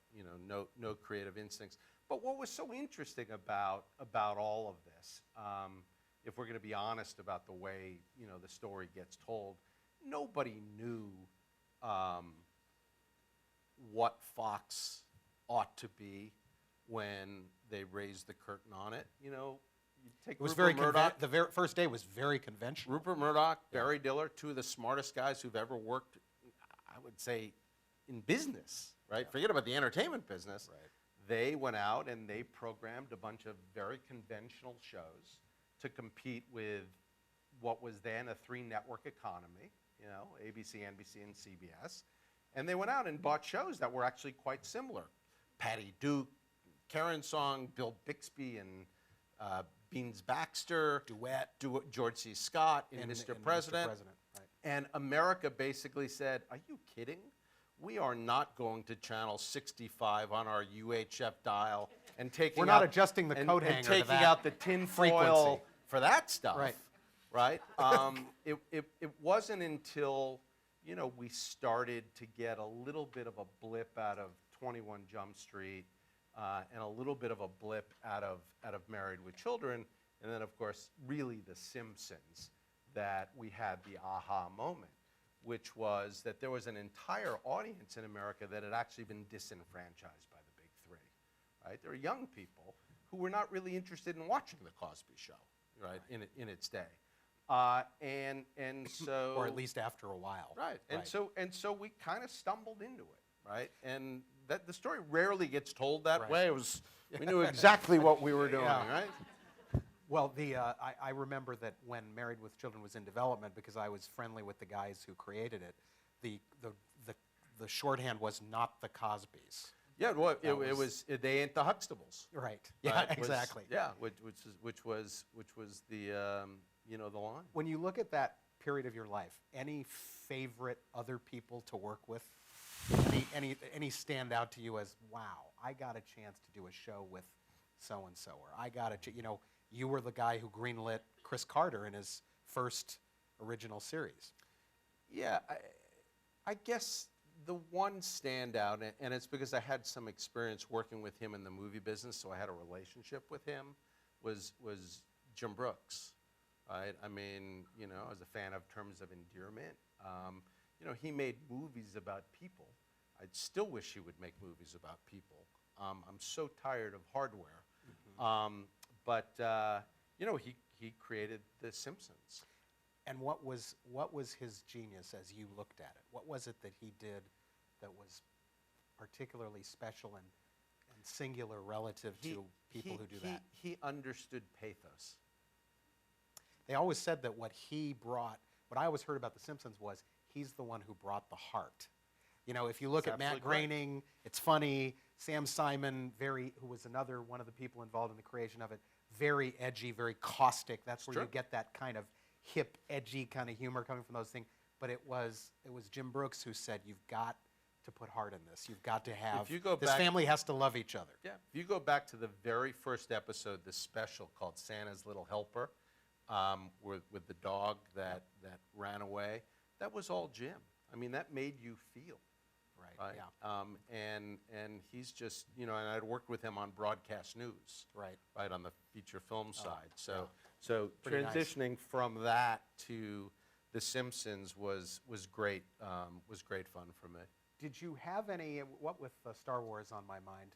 No creative instincts. But what was so interesting about all of this, if we're going to be honest about the way the story gets told, nobody knew what Fox ought to be when they raised the curtain on it. You take It was Rupert very Murdoch. the first day was very conventional. Rupert Murdoch, Barry Diller, 2 of the smartest guys who've ever worked, I would say, in business, right? Yeah. Forget about the entertainment business. Right. They went out and they programmed a bunch of very conventional shows to compete with what was then a 3-network economy, ABC, NBC, and CBS. And they went out and bought shows that were actually quite similar. Patty Duke, Karen Song, Bill Bixby, and Beans Baxter. Duet. George C. Scott in And Mr. President. Right. And America basically said, are you kidding? We are not going to channel 65 on our UHF dial and taking We're not out, adjusting the coat hanger and to taking that out the tin foil frequency. for that stuff. Right. It wasn't until we started to get a little bit of a blip out of 21 Jump Street and a little bit of a blip out of Married with Children, and then of course really The Simpsons, that we had the aha moment, which was that there was an entire audience in America that had actually been disenfranchised by the big 3, right? There were young people who were not really interested in watching The Cosby Show, right, in its day. And so, or at least after a while. right. And so we kind of stumbled into it, right? And that the story rarely gets told that Right. way. We knew exactly what we were doing, Yeah. right? Well, I remember that when Married with Children was in development, because I was friendly with the guys who created it, the shorthand was not the Cosbys. Yeah, well, it was they ain't the Huxtables. Right. Yeah, Right, exactly. Yeah, which was the the line. When you look at that period of your life, any favorite other people to work with? Any stand out to you as, wow, I got a chance to do a show with so and so, or I got you were the guy who greenlit Chris Carter in his first original series. Yeah, I guess the one standout, and it's because I had some experience working with him in the movie business, so I had a relationship with him, was Jim Brooks. Right? I mean, I was a fan of Terms of Endearment. He made movies about people. I still wish he would make movies about people. I'm so tired of hardware. But he created The Simpsons. And what was his genius as you looked at it? What was it that he did that was particularly special and singular relative to people who do that? He understood pathos. They always said that what I always heard about The Simpsons was he's the one who brought the heart. If you look at Matt Groening, it's funny. Sam Simon, who was another one of the people involved in the creation of it, very edgy, very caustic. That's where you get that kind of hip, edgy kind of humor coming from those things. But it was Jim Brooks who said, you've got to put heart in this. You've got to have, this family has to love each other. Yeah, if you go back to the very first episode, the special called Santa's Little Helper, with the dog that ran away, that was all Jim. I mean, that made you feel. Right. Yeah. And he's just, and I'd worked with him on broadcast news. Right, on the feature film side. So Pretty transitioning from that to The Simpsons was great. Was great fun for me. Did you have any? What with Star Wars on my mind?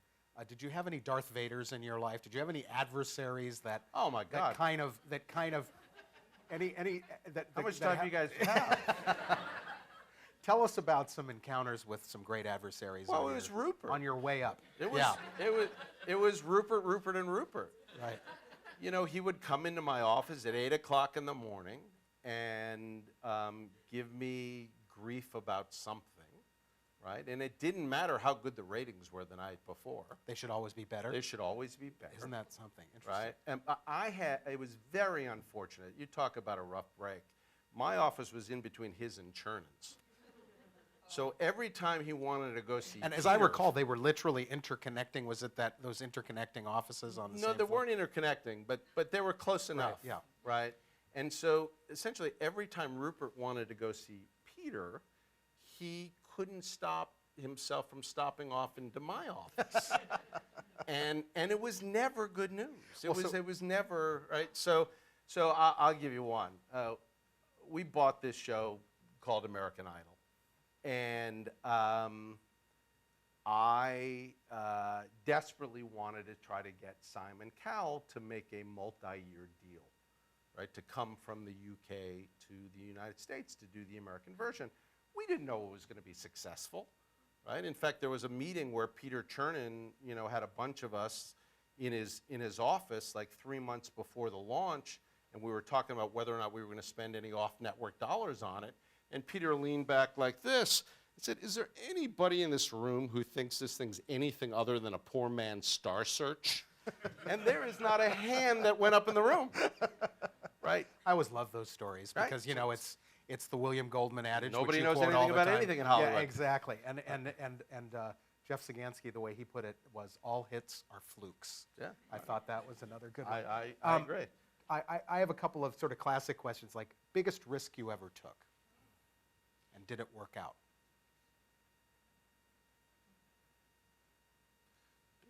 Did you have any Darth Vaders in your life? Did you have any adversaries that? Oh my God! That kind of. Any that. How much time do you guys have? Tell us about some encounters with some great adversaries. Well, it was Rupert on your way up. It was Rupert, and Rupert. Right. you know, he would come into my office at 8 o'clock in the morning and give me grief about something, right? And it didn't matter how good the ratings were the night before. They should always be better. They should always be better. Isn't that something? Interesting. Right? And it was very unfortunate. You talk about a rough break. My office was in between his and Chernon's. So every time he wanted to go see And as Peter, I recall, they were literally interconnecting. Was it those interconnecting offices on the same no, they floor? weren't interconnecting, but they were close enough. yeah. Right? And so essentially every time Rupert wanted to go see Peter, he couldn't stop himself from stopping off into my office. and it was never good news. It was never, right? So I'll give you one. We bought this show called American Idol. And I desperately wanted to try to get Simon Cowell to make a multi-year deal, right, to come from the UK to the United States to do the American version. We didn't know it was going to be successful, right? In fact, there was a meeting where Peter Chernin, you know, had a bunch of us in his office like 3 months before the launch, and we were talking about whether or not we were going to spend any off-network dollars on it. And Peter leaned back like this and said, "Is there anybody in this room who thinks this thing's anything other than a poor man's Star Search?" And there is not a hand that went up in the room, right? I always love those stories Right. because, you know, it's the William Goldman adage. Nobody which you knows quote all anything the about time. anything in Hollywood. Yeah, exactly. And Jeff Sagansky, the way he put it was, all hits are flukes. Yeah. I thought that was another good one. I agree. I have a couple of sort of classic questions, like biggest risk you ever took, and did it work out?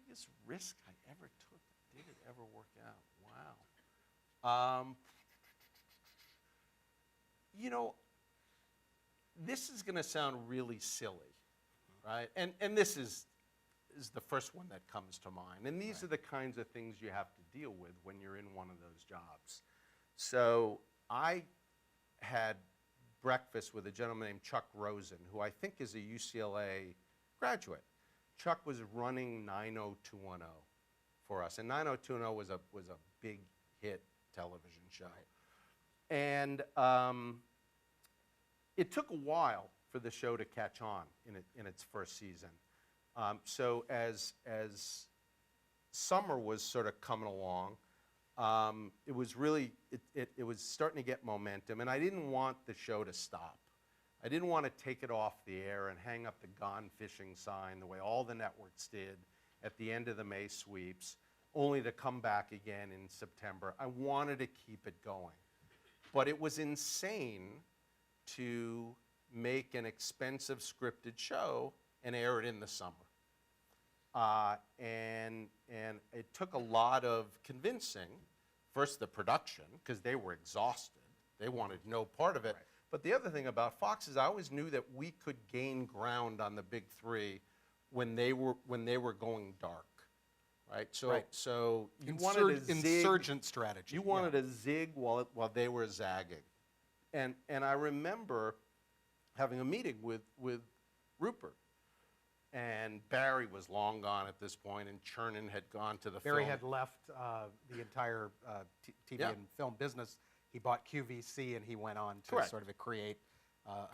Biggest risk I ever took. Did it ever work out? Wow. You know, this is going to sound really silly, right? And this is the first one that comes to mind. And these are the kinds of things you have to deal with when you're in one of those jobs. So I had breakfast with a gentleman named Chuck Rosen, who I think is a UCLA graduate. Chuck was running 90210 for us, and 90210 was a big hit television show. And it took a while for the show to catch on in its first season. So as summer was sort of coming along, it was starting to get momentum, and I didn't want the show to stop. I didn't want to take it off the air and hang up the Gone Fishing sign the way all the networks did at the end of the May sweeps, only to come back again in September. I wanted to keep it going. But it was insane to make an expensive scripted show and air it in the summer. And it took a lot of convincing. First, the production, because they were exhausted. They wanted no part of it. Right. But the other thing about Fox is I always knew that we could gain ground on the big three when they were going dark, right? So you wanted a zig, insurgent strategy. You wanted a zig while they were zagging, and I remember having a meeting with Rupert, and Barry was long gone at this point, and Chernin had gone to the Barry film. had left the entire TV and film business. He bought QVC, and he went on to sort of create a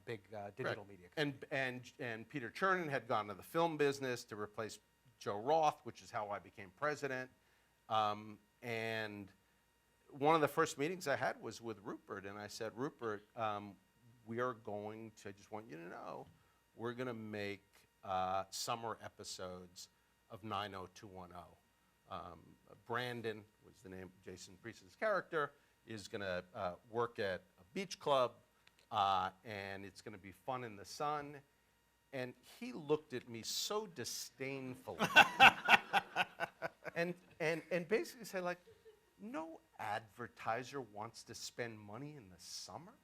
big digital media company. And Peter Chernin had gone to the film business to replace Joe Roth, which is how I became president. And one of the first meetings I had was with Rupert, and I said, Rupert, we are going to, I just want you to know, we're going to make summer episodes of 90210. Brandon was the name, Jason Priest's character, is going to work at a beach club, and it's going to be fun in the sun. And he looked at me so disdainfully and basically said, like, no advertiser wants to spend money in the summer?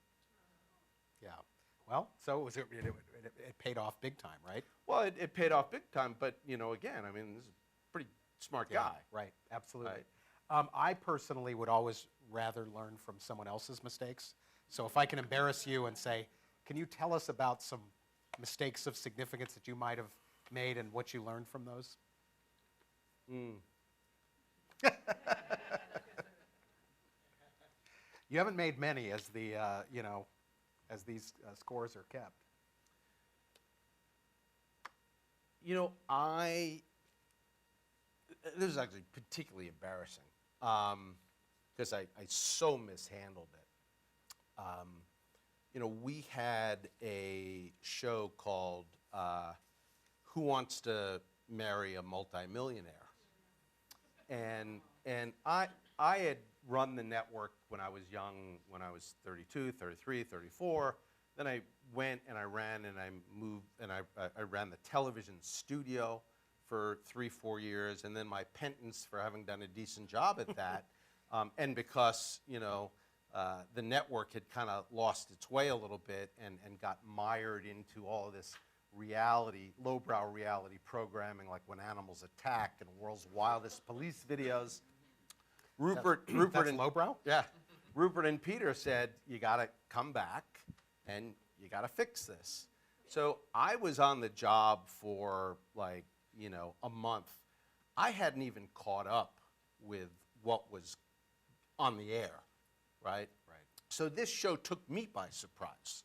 Yeah. Well, so it paid off big time, right? Well, it paid off big time, but, you know, again, I mean, this is a pretty smart guy. Right, absolutely. Right. I personally would always rather learn from someone else's mistakes. So if I can embarrass you and say, can you tell us about some mistakes of significance that you might have made and what you learned from those? You haven't made many as the as these scores are kept. You know, this is actually particularly embarrassing because I so mishandled it. You know, we had a show called Who Wants to Marry a Multimillionaire? And I had run the network when I was young, when I was 32, 33, 34. Then I went and I ran and I moved and I ran the television studio for 3-4 years, and then my penance for having done a decent job at that, and because, you know, the network had kind of lost its way a little bit and got mired into all of this reality, lowbrow reality programming, like When Animals Attack and World's Wildest Police Videos. Rupert That's and lowbrow? Yeah, Rupert and Peter said, you got to come back and you got to fix this. So I was on the job for like, you know, a month. I hadn't even caught up with what was on the air, right? Right. So this show took me by surprise,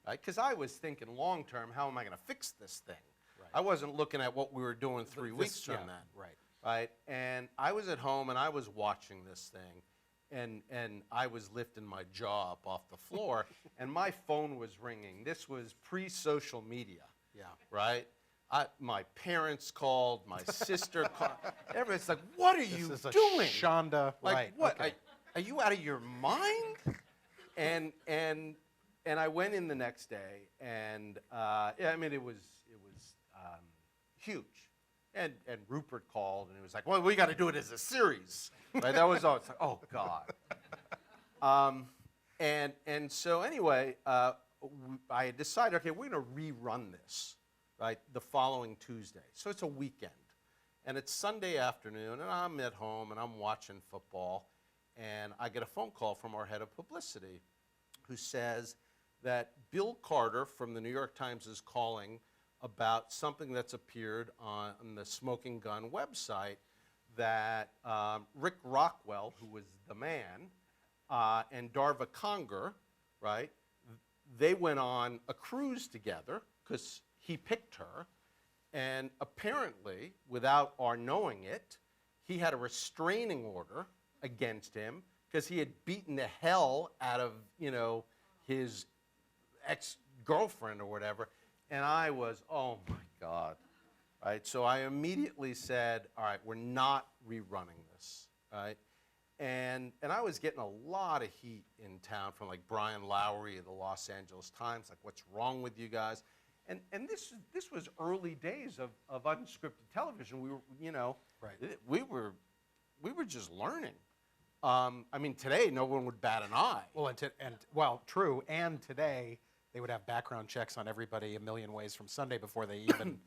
right? Because I was thinking long term, how am I going to fix this thing? Right. I wasn't looking at what we were doing 3 weeks from then. Right. Right, and I was at home and I was watching this thing, and I was lifting my jaw up off the floor, and my phone was ringing. This was pre-social media. Yeah. Right. My parents called, my sister called. Everybody's like, "What are you This is a doing?" Shonda, Like, right? what? Okay. Are you out of your mind? And I went in the next day, and yeah, I mean, it was huge. And Rupert called, and he was like, "Well, we got to do it as a series." Right? That was all. It's like, oh God. And so anyway, I had decided, okay, we're going to rerun this, right, the following Tuesday. So it's a weekend, and it's Sunday afternoon, and I'm at home and I'm watching football, and I get a phone call from our head of publicity, who says that Bill Carter from the New York Times is calling about something that's appeared on the Smoking Gun website, that Rick Rockwell, who was the man, and Darva Conger, right, they went on a cruise together because he picked her, and apparently, without our knowing it, he had a restraining order against him because he had beaten the hell out of, you know, his ex-girlfriend or whatever. And I was, oh my God, right? So I immediately said, all right, we're not rerunning this, right? And I was getting a lot of heat in town from like Brian Lowry of the Los Angeles Times, like, what's wrong with you guys? And this was early days of unscripted television. We were, you know, Right. we were just learning. I mean, today no one would bat an eye. Well, true. And today they would have background checks on everybody a million ways from Sunday before they even,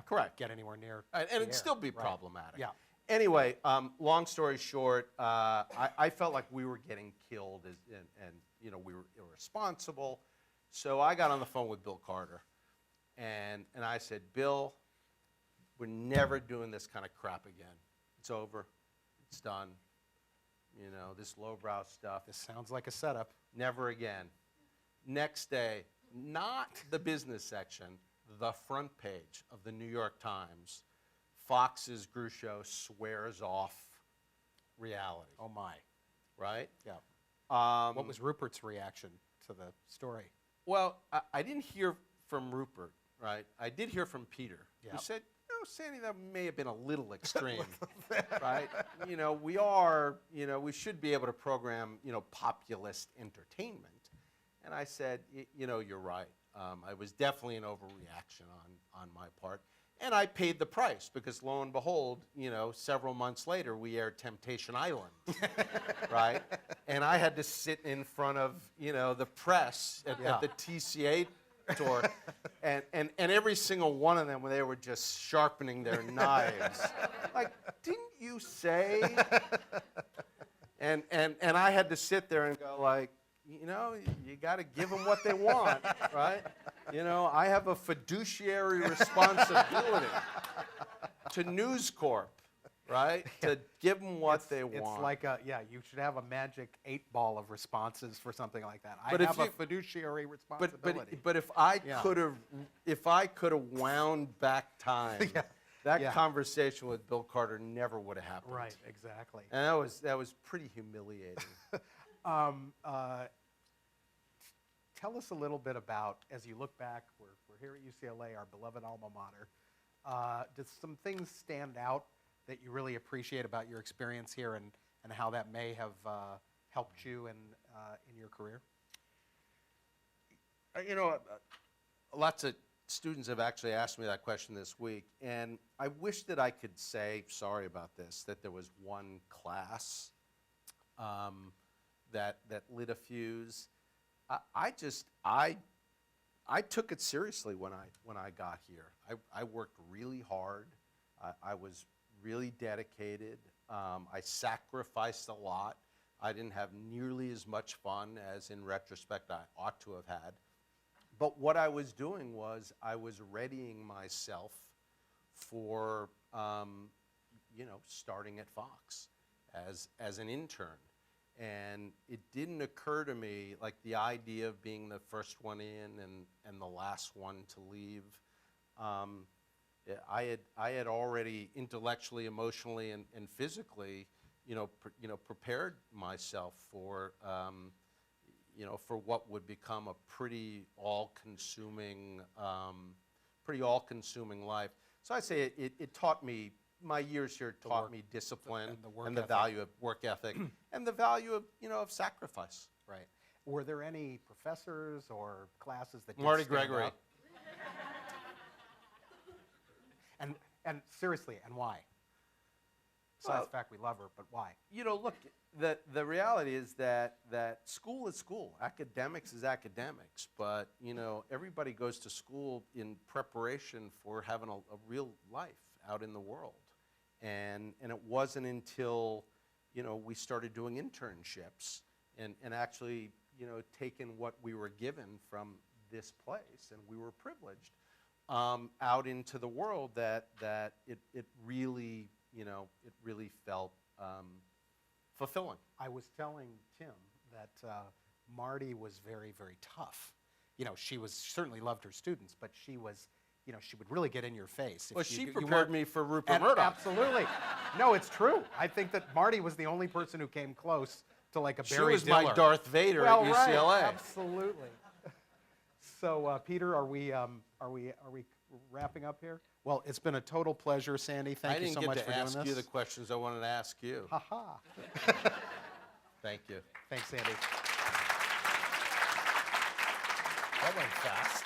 Correct. get anywhere near. And the it'd air. still be Right. problematic. Yeah. Anyway, long story short, I felt like we were getting killed, and you know, we were irresponsible. So I got on the phone with Bill Carter, and I said, Bill, we're never doing this kind of crap again. It's over. It's done. You know, this lowbrow stuff. This sounds like a setup. Never again. Next day, not the business section, the front page of the New York Times, Fox's Grushow swears off reality, Oh my. right? Yeah. Um, What was Rupert's reaction to the story? Well, I didn't hear from Rupert, right? I did hear from Peter, Yeah. who said, "No, Sandy, that may have been a little extreme, right? You know, we should be able to program, you know, populist entertainment." And I said, you know, you're right. I was definitely an overreaction on my part. And I paid the price because, lo and behold, you know, several months later, we aired Temptation Island, right? And I had to sit in front of, you know, the press at the TCA tour, and every single one of them, they were just sharpening their knives. Like, didn't you say? And I had to sit there and go like, you know, you got to give them what they want, right? You know, I have a fiduciary responsibility to News Corp, right? To give them what they want. It's like you should have a magic 8-ball of responses for something like that. But I if have a you- fiduciary responsibility. But if I Yeah. could have wound back time, Yeah. that Yeah. conversation with Bill Carter never would have happened. Right, exactly. And that was pretty humiliating. Tell us a little bit about, as you look back, we're here at UCLA, our beloved alma mater. Does some things stand out that you really appreciate about your experience here, and how that may have helped you in your career? You know, lots of students have actually asked me that question this week, and I wish that I could say, sorry about this, that there was one class that lit a fuse. I took it seriously when I got here. I worked really hard. I was really dedicated. I sacrificed a lot. I didn't have nearly as much fun as, in retrospect, I ought to have had. But what I was doing was I was readying myself for, starting at Fox as an intern. And it didn't occur to me, like the idea of being the first one in and the last one to leave. I had already intellectually, emotionally, and physically, prepared myself for, for what would become a pretty all-consuming life. So I'd say it taught me. My years here taught me discipline and the value of work ethic and the value of sacrifice. Right. Were there any professors or classes that did Marty stand Gregory. out? And seriously, and why? Besides the fact we love her, but why? Look, the reality is that school is school. Academics is academics. But, everybody goes to school in preparation for having a real life out in the world. And it wasn't until, we started doing internships and actually, taking what we were given from this place, and we were privileged, out into the world that it really, it really felt fulfilling. I was telling Tim that Marty was very, very tough. She certainly loved her students, but she was, she would really get in your face. Well, she prepared me for Rupert And Murdoch. absolutely. No, it's true. I think that Marty was the only person who came close to like a She Barry was Diller. my Darth Vader Well, at right, UCLA. absolutely. So, Peter, are we wrapping up here? Well, it's been a total pleasure, Sandy. Thank you so much for doing this. I didn't get to ask you the questions I wanted to ask you. Ha ha. Thank you. Thanks, Sandy. That went fast.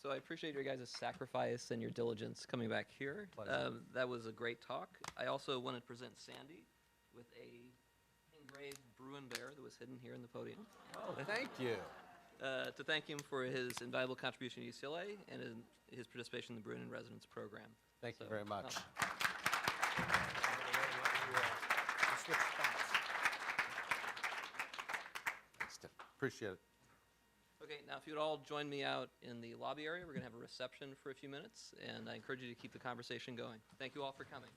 So I appreciate your guys' sacrifice and your diligence coming back here. That was a great talk. I also want to present Sandy with a engraved Bruin bear that was hidden here in the podium. Oh, thank you. To thank him for his invaluable contribution to UCLA and his participation in the Bruin in Residence program. Thank you very much. Switch spots. Thanks, Tim. Appreciate it. Okay, now if you'd all join me out in the lobby area, we're going to have a reception for a few minutes, and I encourage you to keep the conversation going. Thank you all for coming.